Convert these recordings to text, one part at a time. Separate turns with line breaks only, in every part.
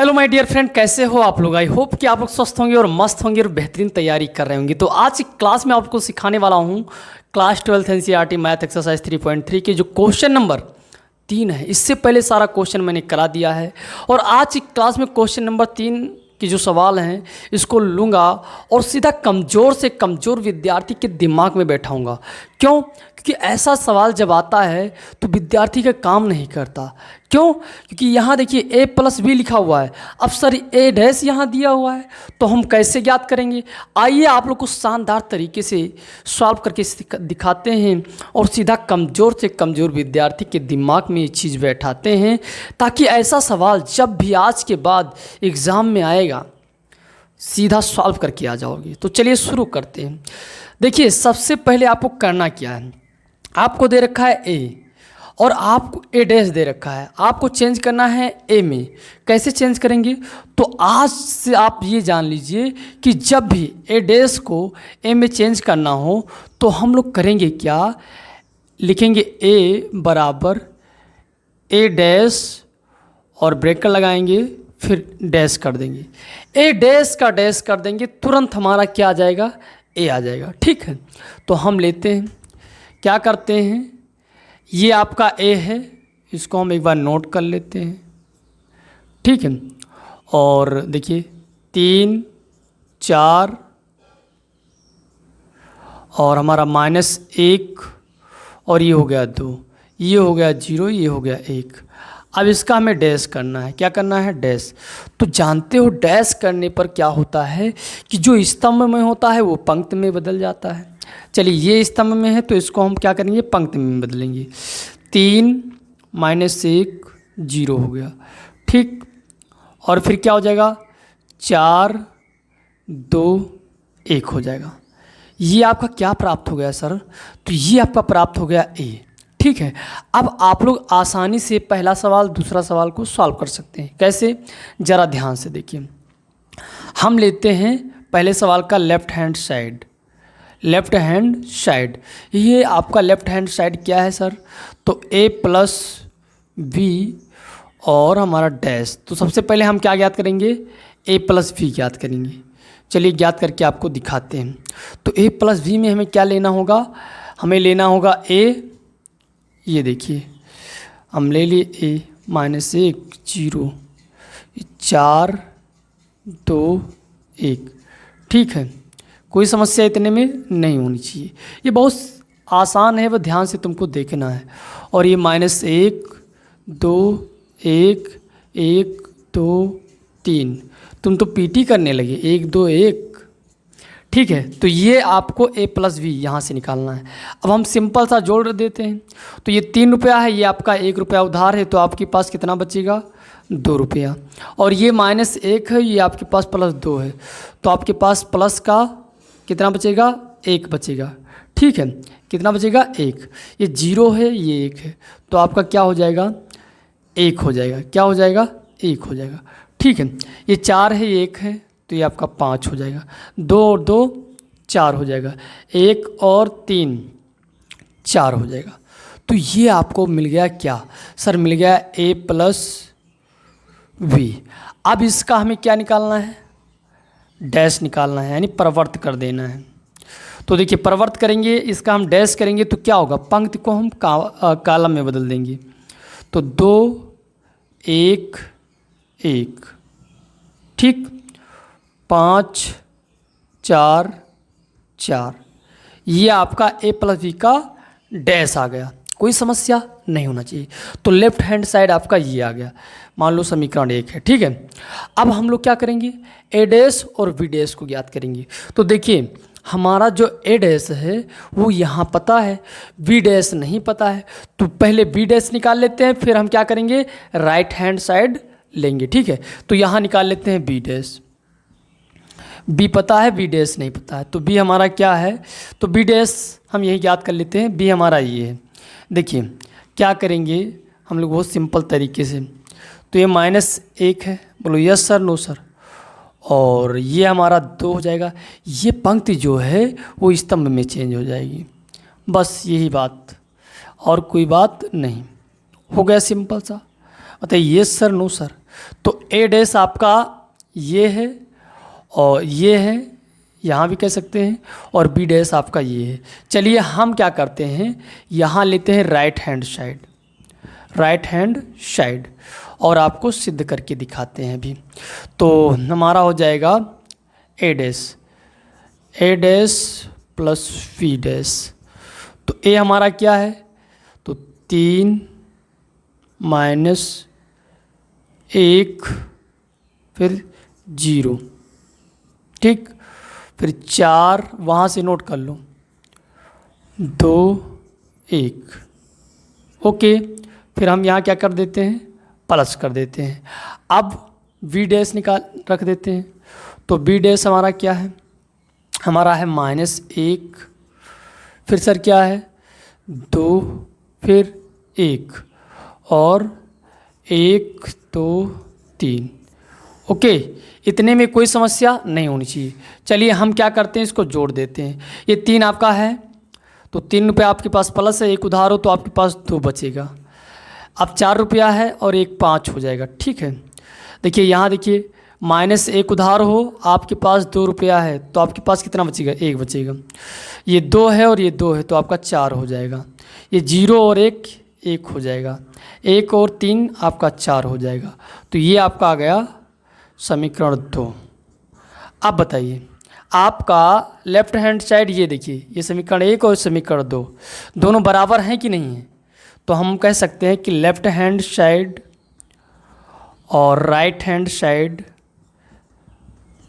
Hello my dear friend, कैसे हो आप लोग। आई होप कि आप लोग स्वस्थ होंगे और मस्त होंगे और बेहतरीन तैयारी कर रहे होंगे। तो आज की क्लास में आपको सिखाने वाला हूँ क्लास 12 एनसीईआरटी मैथ एक्सरसाइज 3.3 के जो क्वेश्चन नंबर 3 है। इससे पहले सारा क्वेश्चन मैंने करा दिया है और आज की क्लास में क्वेश्चन नंबर 3 के जो सवाल हैं इसको लूँगा और सीधा कमज़ोर से कमज़ोर विद्यार्थी के दिमाग में बैठाऊँगा। क्यों? क्योंकि ऐसा सवाल जब आता है तो विद्यार्थी का काम नहीं करता। क्यों? क्योंकि यहाँ देखिए a+b लिखा हुआ है, अब सर a' यहाँ दिया हुआ है तो हम कैसे ज्ञात करेंगे। आइए आप लोग को शानदार तरीके से सॉल्व करके दिखाते हैं और सीधा कमज़ोर से कमज़ोर विद्यार्थी के दिमाग में ये चीज़ बैठाते हैं, ताकि ऐसा सवाल जब भी आज के बाद एग्ज़ाम में आएगा सीधा सॉल्व करके आ जाओगे। तो चलिए शुरू करते हैं। देखिए सबसे पहले आपको करना क्या है, आपको दे रखा है a और आपको a' दे रखा है, आपको चेंज करना है a में। कैसे चेंज करेंगे? तो आज से आप ये जान लीजिए कि जब भी a' को a में चेंज करना हो तो हम लोग करेंगे क्या, लिखेंगे a बराबर a' और ब्रेकर लगाएंगे, फिर डैश कर देंगे। a' का डैश कर देंगे, तुरंत हमारा क्या आ जाएगा, a आ जाएगा। ठीक है, तो हम लेते हैं, क्या करते हैं, ये आपका a है, इसको हम एक बार नोट कर लेते हैं। ठीक है, और देखिए 3 4 और हमारा -1 और ये हो गया 2, ये हो गया 0, ये हो गया 1। अब इसका हमें डैश करना है। क्या करना है? डैश। तो जानते हो डैश करने पर क्या होता है कि जो स्तंभ में होता है वो पंक्ति में बदल जाता है। चलिए ये स्तंभ में है तो इसको हम क्या करेंगे, पंक्ति में बदलेंगे। 3 -1 0 हो गया। ठीक, और फिर क्या हो जाएगा, 4 2 1 हो जाएगा। ये आपका क्या प्राप्त हो गया सर? तो ये आपका प्राप्त हो गया a। ठीक है, अब आप लोग आसानी से पहला सवाल दूसरा सवाल को सॉल्व कर सकते हैं। कैसे? ज़रा ध्यान से देखिए। हम लेते हैं पहले सवाल का left hand side. Left hand side, ये आपका लेफ़्ट हैंड साइड क्या है सर? तो a+b और हमारा डैश। तो सबसे पहले हम क्या ज्ञात करेंगे, a+b ज्ञात करेंगे। चलिए ज्ञात करके आपको दिखाते हैं। तो a+b में हमें क्या लेना होगा, हमें लेना होगा a, ये देखिए हम ले लिए a -1 0 4 2 1। ठीक है, कोई समस्या इतने में नहीं होनी चाहिए, ये बहुत आसान है, वह ध्यान से तुमको देखना है। और ये -1 2 1 1 2 3, तुम तो पीटी करने लगे, 1 2 1। ठीक है, तो ये आपको a+b यहाँ से निकालना है। अब हम सिंपल सा जोड़ देते हैं। तो ये 3 रुपया है, ये आपका 1 रुपया उधार है, तो आपके पास कितना बचेगा, 2 रुपया। और ये -1 है, ये आपके पास +2 है, तो आपके पास प्लस का कितना बचेगा, 1 बचेगा। ठीक है, कितना बचेगा, 1। ये 0 है, ये 1 है, तो आपका क्या हो जाएगा, 1 हो जाएगा। क्या हो जाएगा, 1 हो जाएगा। ठीक है, ये 4 है, ये 1 है, तो ये आपका 5 हो जाएगा। 2 और 2 4 हो जाएगा, 1 और 3 4 हो जाएगा। तो ये आपको मिल गया क्या सर, मिल गया a+b। अब इसका हमें क्या निकालना है, डैश निकालना है, यानी प्रवर्त कर देना है। तो देखिए प्रवर्त करेंगे, इसका हम डैश करेंगे तो क्या होगा, पंक्ति को हम कॉलम में बदल देंगे। तो 2 1 1। ठीक, 5 4 4, ये आपका a+b का डैश आ गया। कोई समस्या नहीं होना चाहिए। तो लेफ्ट हैंड साइड आपका ये आ गया, मान लो समीकरण 1 है। ठीक है, अब हम लोग क्या करेंगे, a' और b' को ज्ञात करेंगे। तो देखिए हमारा जो a' है वो यहाँ पता है, b' नहीं पता है, तो पहले b' निकाल लेते हैं, फिर हम क्या करेंगे, राइट हैंड साइड लेंगे। ठीक है, तो यहाँ निकाल लेते हैं b'। b पता है, b' नहीं पता है, तो b हमारा क्या है, तो b' हम यही ज्ञात कर लेते हैं, b हमारा ये है। देखिए क्या करेंगे हम लोग बहुत सिंपल तरीके से। तो ये -1 है, बोलो यस सर, नो सर, और ये हमारा 2 हो जाएगा। ये पंक्ति जो है वो स्तंभ में चेंज हो जाएगी, बस यही बात, और कोई बात नहीं। हो गया सिंपल सा। बताइए यस सर, नो सर। तो ए डैश आपका ये है और ये है, यहाँ भी कह सकते हैं, और बी डैश आपका ये है। चलिए हम क्या करते हैं, यहाँ लेते हैं right hand side, right hand side, और आपको सिद्ध करके दिखाते हैं अभी। तो हमारा हो जाएगा ए डैश प्लस वी डैश। तो ए हमारा क्या है, तो 3 माइनस 1 फिर 0, ठीक, फिर 4 वहाँ से नोट कर लो, 2 1, ओके। फिर हम यहाँ क्या कर देते हैं, प्लस कर देते हैं। अब वी डैश निकाल रख देते हैं। तो बी डैश हमारा क्या है, हमारा है -1, फिर सर क्या है 2, फिर 1, और 1 2 3, ओके। इतने में कोई समस्या नहीं होनी चाहिए। चलिए हम क्या करते हैं, इसको जोड़ देते हैं। ये 3 आपका है, तो 3 रुपये आपके पास प्लस है, 1 उधार हो तो आपके पास 2 बचेगा। अब 4 रुपया है और 1 5 हो जाएगा, ठीक है। देखिए यहाँ देखिए, -1 उधार हो, आपके पास 2 रुपया है, तो आपके पास कितना बचेगा, 1 बचेगा। ये 2 है और ये 2 है, तो आपका 4 हो जाएगा। ये 0 और 1 1 हो जाएगा, 1 और 3 आपका 4 हो जाएगा। तो ये आपका आ गया समीकरण 2। अब बताइए, आपका लेफ्ट हैंड साइड ये देखिए, ये समीकरण 1 और समीकरण 2 दोनों बराबर हैं कि नहीं है। तो हम कह सकते हैं कि लेफ्ट हैंड साइड और राइट हैंड साइड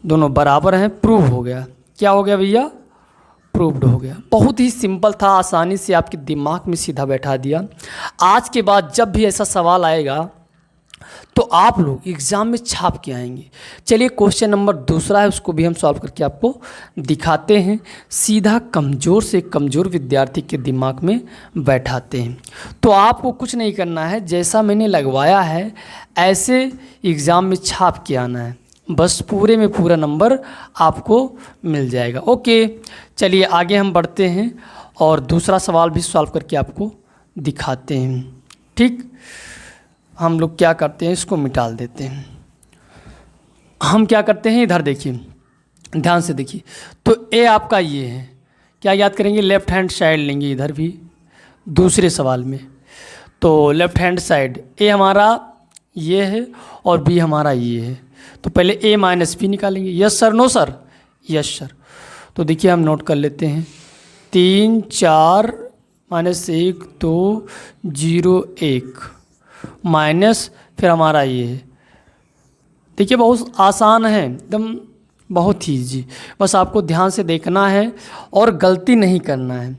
दोनों बराबर हैं, प्रूव हो गया। क्या हो गया भैया, प्रूव्ड हो गया। बहुत ही सिंपल था, आसानी से आपके दिमाग में सीधा बैठा दिया। आज के बाद जब भी ऐसा सवाल आएगा तो आप लोग एग्ज़ाम में छाप के आएंगे। चलिए क्वेश्चन नंबर दूसरा है, उसको भी हम सॉल्व करके आपको दिखाते हैं, सीधा कमज़ोर से कमज़ोर विद्यार्थी के दिमाग में बैठाते हैं। तो आपको कुछ नहीं करना है, जैसा मैंने लगवाया है ऐसे एग्ज़ाम में छाप के आना है, बस पूरे में पूरा नंबर आपको मिल जाएगा। ओके, चलिए आगे हम बढ़ते हैं और दूसरा सवाल भी सॉल्व करके आपको दिखाते हैं। ठीक, हम लोग क्या करते हैं, इसको मिटाल देते हैं। हम क्या करते हैं, इधर देखिए, ध्यान से देखिए। तो ए आपका ये है, क्या याद करेंगे, लेफ्ट हैंड साइड लेंगे इधर भी दूसरे सवाल में। तो लेफ्ट हैंड साइड ए हमारा ये है और बी हमारा ये है। तो पहले ए माइनस बी निकालेंगे। Yes sir, no sir, yes sir. तो देखिए हम नोट कर लेते हैं, 3 4 -1 2 0 1 माइनस, फिर हमारा ये है। देखिए बहुत आसान है एकदम, बहुत ही ईजी, बस आपको ध्यान से देखना है और गलती नहीं करना है,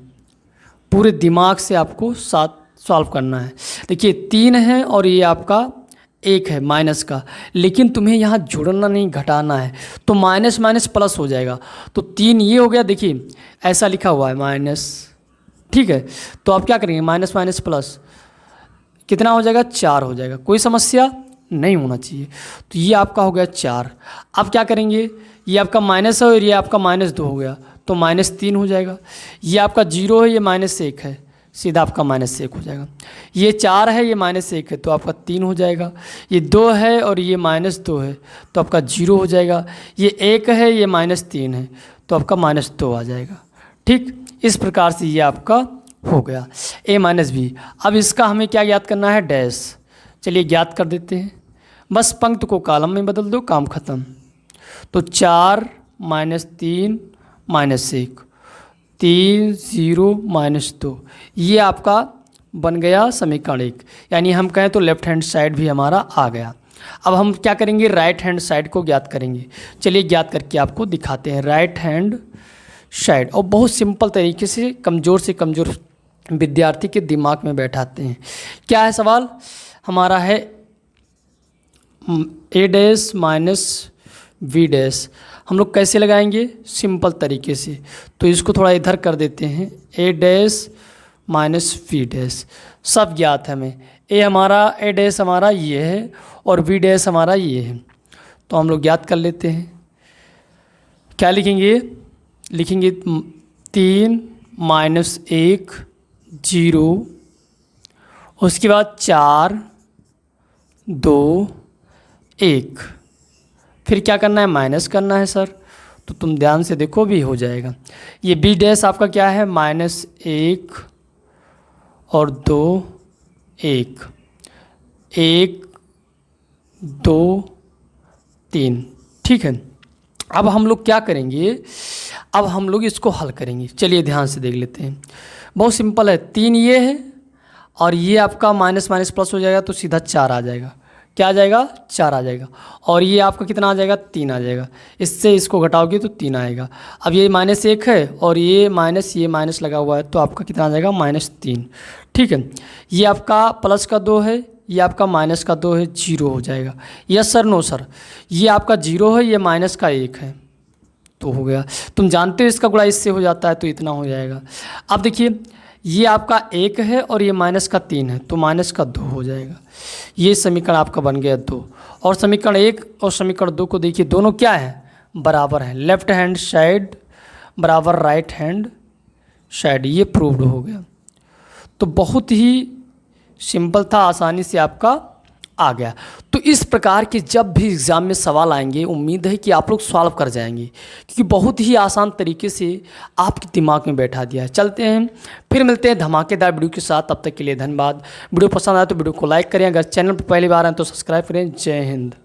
पूरे दिमाग से आपको साथ सॉल्व करना है। देखिए 3 है और ये आपका 1 है माइनस का, लेकिन तुम्हें यहाँ जोड़ना नहीं घटाना है, तो माइनस माइनस प्लस हो जाएगा। तो 3 ये हो गया, देखिए ऐसा लिखा हुआ है माइनस, ठीक है। तो आप क्या करेंगे, माइनस माइनस प्लस कितना हो जाएगा, 4 हो जाएगा, कोई समस्या नहीं होना चाहिए। तो ये आपका हो गया 4। अब क्या करेंगे, ये आपका माइनस है और ये आपका -2 हो गया, तो -3 हो जाएगा। ये आपका 0 है, ये -1 है, सीधा आपका -1 हो जाएगा। ये 4 है, ये -1 है, तो आपका 3 हो जाएगा। ये 2 है और ये -2 है, तो आपका 0 हो जाएगा। ये 1 है, ये -3 है, तो आपका -2 आ जाएगा। ठीक, इस प्रकार से ये आपका हो गया a माइनस बी। अब इसका हमें क्या ज्ञात करना है, डैश। चलिए ज्ञात कर देते हैं, बस पंक्ति को कॉलम में बदल दो, काम खत्म। तो 4 -3 -1 3 0 -2, ये आपका बन गया समीकरण 1। यानी हम कहें तो लेफ्ट हैंड साइड भी हमारा आ गया। अब हम क्या करेंगे, राइट हैंड साइड को ज्ञात करेंगे। चलिए ज्ञात करके आपको दिखाते हैं राइट हैंड साइड, और बहुत सिंपल तरीके से कमज़ोर विद्यार्थी के दिमाग में बैठाते हैं। क्या है सवाल हमारा है, ए डैश माइनस वी डैश। हम लोग कैसे लगाएंगे, सिंपल तरीके से। तो इसको थोड़ा इधर कर देते हैं, ए डैश माइनस वी डैश, सब ज्ञात है हमें। ए हमारा, ए डैश हमारा ये है और वी डैश हमारा ये है, तो हम लोग ज्ञात कर लेते हैं। क्या लिखेंगे, लिखेंगे 3 -1 0, उसके बाद 4 2 1, फिर क्या करना है, माइनस करना है सर। तो तुम ध्यान से देखो भी हो जाएगा। ये बी डैश आपका क्या है, -1 और 2 1, 1 2 3, ठीक है। अब हम लोग क्या करेंगे, अब हम लोग इसको हल करेंगे। चलिए ध्यान से देख लेते हैं, बहुत सिंपल है। 3 ये है और ये आपका माइनस माइनस प्लस हो जाएगा तो सीधा 4 आ जाएगा। क्या आ जाएगा, 4 आ जाएगा। और ये आपका कितना आ जाएगा, 3 आ जाएगा। इससे इसको घटाओगे तो 3 आएगा। अब ये -1 है और ये माइनस लगा हुआ है तो आपका कितना आ जाएगा, -3, ठीक है। ये आपका प्लस का 2 है, ये आपका माइनस का 2 है, 0 हो जाएगा। यस सर, नो सर, ये आपका 0 है, ये माइनस का 1 है तो हो गया। तुम जानते हो इसका गुणा इससे हो जाता है तो इतना हो जाएगा। अब देखिए ये आपका 1 है और ये माइनस का 3 है तो माइनस का 2 हो जाएगा। ये समीकरण आपका बन गया 2। और समीकरण 1 और समीकरण 2 को देखिए, दोनों क्या है, बराबर है। लेफ्ट हैंड साइड बराबर राइट हैंड साइड, ये प्रूव्ड हो गया। तो बहुत ही सिंपल था, आसानी से आपका आ गया। तो इस प्रकार के जब भी एग्ज़ाम में सवाल आएंगे, उम्मीद है कि आप लोग सॉल्व कर जाएंगे, क्योंकि बहुत ही आसान तरीके से आपके दिमाग में बैठा दिया है। चलते हैं, फिर मिलते हैं धमाकेदार वीडियो के साथ। तब तक के लिए धन्यवाद। वीडियो पसंद आए तो वीडियो को लाइक करें, अगर चैनल पर पहली बार आए तो सब्सक्राइब करें। जय हिंद।